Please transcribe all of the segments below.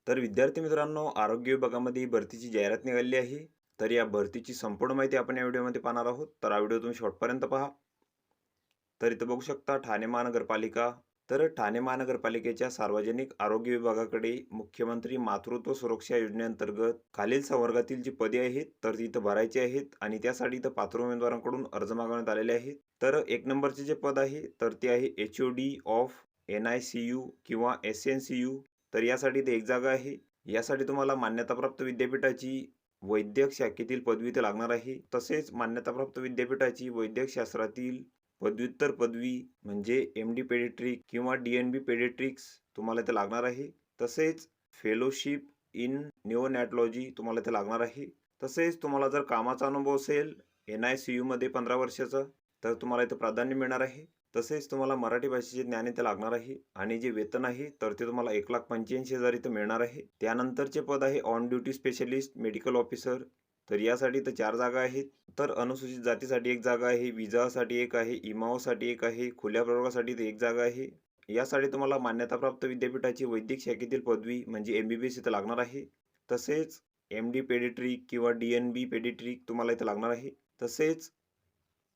तर विद्यार्थी मित्रांनो, आरोग्य विभागामध्ये भरतीची जाहिरात निघाली आहे. तर या भरतीची संपूर्ण माहिती आपण या व्हिडिओमध्ये पाहणार आहोत. तर हा व्हिडिओ तुम्ही शेवटपर्यंत पहा. तर इथं बघू शकता ठाणे महानगरपालिका. तर ठाणे महानगरपालिकेच्या सार्वजनिक आरोग्य विभागाकडे मुख्यमंत्री मातृत्व सुरक्षा योजनेअंतर्गत खालील संवर्गातील जी पदे आहेत तर ती इथं भरायची आहेत आणि त्यासाठी इथं पात्र उमेदवारांकडून अर्ज मागवण्यात आलेले आहेत. तर 1 नंबरचे जे पद आहे तर ते आहे HOD ऑफ NICU किंवा SNCU. तर यासाठी ते एक जागा आहे. यासाठी तुम्हाला मान्यताप्राप्त विद्यापीठाची वैद्यक शाखेतील पदवी इथे लागणार आहे. तसेच मान्यताप्राप्त विद्यापीठाची वैद्यक शास्त्रातील पदव्युत्तर पदवी म्हणजे MD पेडिट्रिक किंवा DNB पेडिट्रिक्स तुम्हाला इथे लागणार आहे. तसेच फेलोशिप इन निओनॅटॉलॉजी तुम्हाला इथे लागणार आहे. तसेच तुम्हाला जर कामाचा अनुभव असेल NICU मध्ये 15 वर्षाचा तर तुम्हाला इथे प्राधान्य मिळणार आहे. तसेच तुम्हाला मराठी भाषेचे ज्ञान इथे लागणार आहे आणि जे वेतन आहे तर ते तुम्हाला 1,85,000 इथे मिळणार आहे. त्यानंतरचे पद आहे on duty specialist medical officer. तर यासाठी तर 4 जागा आहेत. तर अनुसूचित जातीसाठी एक जागा आहे, विजासाठी एक आहे, इमाओसाठी एक आहे, खुल्या प्रवर्गासाठी तर एक जागा आहे. यासाठी तुम्हाला मान्यताप्राप्त विद्यापीठाची वैद्यक शाखेतील पदवी म्हणजे MBBS इथं लागणार आहे. तसेच MD पेडिट्रिक किंवा DNB पेडिट्रिक तुम्हाला इथं लागणार आहे. तसेच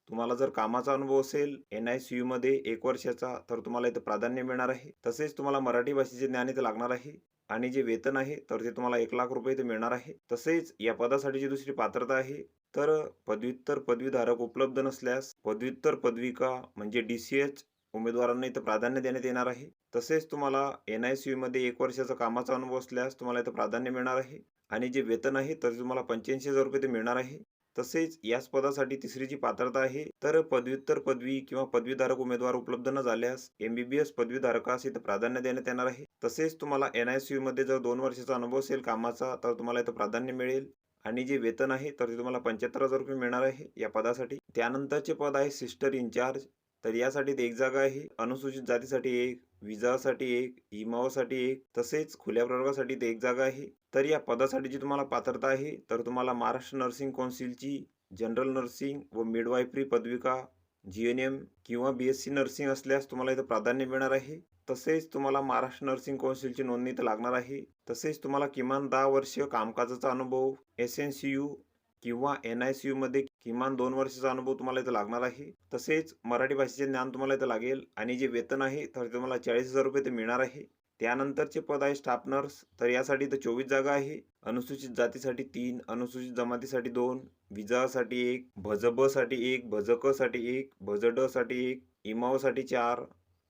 तुम्हाला जर कामाचा अनुभव असेल NICU मध्ये 1 वर्षाचा तर तुम्हाला इथं प्राधान्य मिळणार आहे. तसेच तुम्हाला मराठी भाषेचे ज्ञान इथे लागणार आहे आणि जे वेतन आहे तर ते तुम्हाला 1,00,000 रुपये इथे मिळणार आहे. तसेच या पदासाठीची दुसरी पात्रता आहे तर पदव्युत्तर पदवीधारक उपलब्ध नसल्यास पदव्युत्तर पदविका म्हणजे DCH उमेदवारांना इथं प्राधान्य देण्यात येणार आहे. तसेच तुम्हाला NICU मध्ये 1 वर्षाचा कामाचा अनुभव असल्यास तुम्हाला इथं प्राधान्य मिळणार आहे आणि जे वेतन आहे तर तुम्हाला 85,000 रुपये ते मिळणार आहे. तसेच याच पदासाठी तिसरी जी पात्रता आहे तर पदव्युत्तर पदवी किंवा पदवीधारक उमेदवार उपलब्ध न झाल्यास MBBS पदवीधारकास इथं प्राधान्य देण्यात येणार आहे. तसेच तुम्हाला NICU मध्ये जर 2 वर्षाचा अनुभव असेल कामाचा तर तुम्हाला इथं प्राधान्य मिळेल आणि जे वेतन आहे तर ते तुम्हाला 75,000 रुपये मिळणार आहे या पदासाठी. त्यानंतरचे पद आहे सिस्टर इन्चार्ज. तर यासाठी एक जागा आहे. अनुसूचित जातीसाठी एक, विजासाठी एक, इमाओसाठी एक, तसेच खुल्या प्रवर्गासाठी एक जागा आहे. तर या पदासाठीची तुम्हाला पात्रता आहे तर तुम्हाला महाराष्ट्र नर्सिंग कौन्सिलची जनरल नर्सिंग व मिडवायफरी पदविका GNM किंवा BSc नर्सिंग असल्यास तुम्हाला इथं प्राधान्य मिळणार आहे. तसेच तुम्हाला महाराष्ट्र नर्सिंग कौन्सिलची नोंदणी इथं लागणार आहे. तसेच तुम्हाला किमान 10 वर्ष कामकाजाचा अनुभव SNCU किंवा NICU मध्ये किमान 2 वर्षाचा अनुभव तुम्हाला इथं लागणार आहे. तसेच मराठी भाषेचे ज्ञान तुम्हाला इथं लागेल आणि जे वेतन आहे तर तुम्हाला 40,000 रुपये ते मिळणार आहे. त्यानंतरचे पद आहे स्टाफ नर्स. तर यासाठी तर 24 जागा आहे. अनुसूचित जातीसाठी 3, अनुसूचित जमातीसाठी 2, विजासाठी 1, भज-ब साठी 1, भज-क साठी 1, भज-ड साठी 1, इमाओसाठी 4,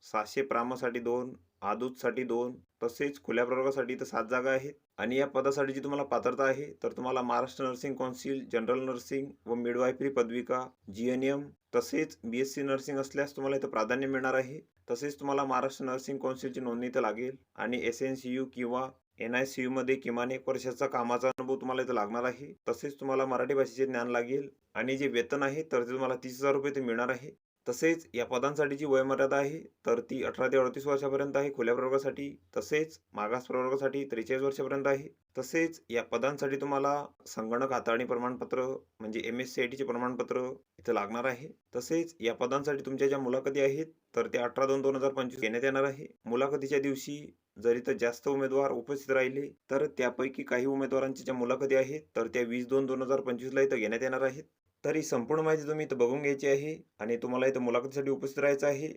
साशे प्रामसाठी 2, आदूतसाठी 2, तसेच खुल्या प्रवर्गासाठी तर 7 जागा आहेत. आणि या पदासाठी जी तुम्हाला पात्रता आहे तर तुम्हाला Maharashtra nursing council general nursing व मिडवायफरी पदविका GNM तसेच BSc नर्सिंग असल्यास तुम्हाला इथं प्राधान्य मिळणार आहे. तसेच तुम्हाला महाराष्ट्र नर्सिंग कौन्सिलची नोंदणी इथं लागेल आणि SNCU किंवा NICU मध्ये किमान 1 वर्षाचा कामाचा अनुभव तुम्हाला इथं लागणार आहे. तसेच तुम्हाला मराठी भाषेचे ज्ञान लागेल आणि जे वेतन आहे तर ते तुम्हाला 30,000 रुपये ते मिळणार आहे. तसेच या पदांसाठीची वयोमर्यादा आहे तर ती 18 ते 38 वर्षापर्यंत आहे खुल्या प्रवर्गासाठी. तसेच मागास प्रवर्गासाठी 43 वर्षापर्यंत आहे. तसेच या पदांसाठी तुम्हाला संगणक हाताळणी प्रमाणपत्र म्हणजे MSCITचे प्रमाणपत्र इथं लागणार आहे. तसेच या पदांसाठी तुमच्या ज्या मुलाखती आहेत तर ते 18/2/2025 घेण्यात येणार आहे. मुलाखतीच्या दिवशी जर इथं जास्त उमेदवार उपस्थित राहिले तर त्यापैकी काही उमेदवारांच्या ज्या मुलाखती आहेत तर त्या 20/2/2025 ला इथं घेण्यात येणार आहेत. तर ही संपूर्ण माहिती तुम्ही इथं बघून घ्यायची आहे आणि तुम्हाला इथं मुलाखतीसाठी उपस्थित राहायचं आहे.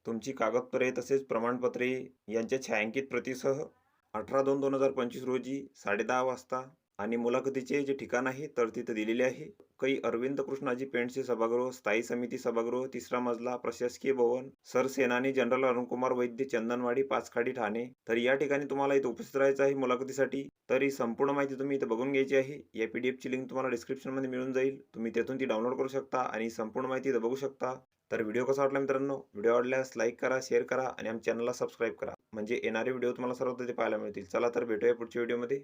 तुमची कागदपत्रे तसेच प्रमाणपत्रे यांच्या छायांकित प्रतीसह 18/2/2025 रोजी 10:30 वाजता आणि मुलाखतीचे जे ठिकाण आहे तर तिथं दिलेले आहे. अरविंद कृष्णाजी पेंडसे सभागृह, स्थायी समिती सभागृह, 3रा मजला, प्रशासकीय भवन, सरसेनानी जनरल अरुणकुमार वैद्य, चंदनवाडी, पाचखाडी, ठाणे. तर या ठिकाणी तुम्हाला इथं उपस्थित राहायचं आहे मुलाखतीसाठी. तर ही संपूर्ण माहिती तुम्ही इथं बघून घ्यायची आहे. या PDFची लिंक तुम्हाला डिस्क्रिप्शनमध्ये मिळून जाईल. तुम्ही तेथून ती डाउनलोड करू शकता आणि संपूर्ण माहिती इथं बघू शकता. तर व्हिडिओ कसा वाटला मित्रांनो? व्हिडिओ आवडल्यास लाईक करा, शेअर करा आणि आमच्या चॅनलला सबस्क्राईब करा. म्हणजे येणारे व्हिडिओ तुम्हाला सर्वात आधी पाहायला मिळतील. चला तर भेटूया पुढच्या व्हिडिओमध्ये.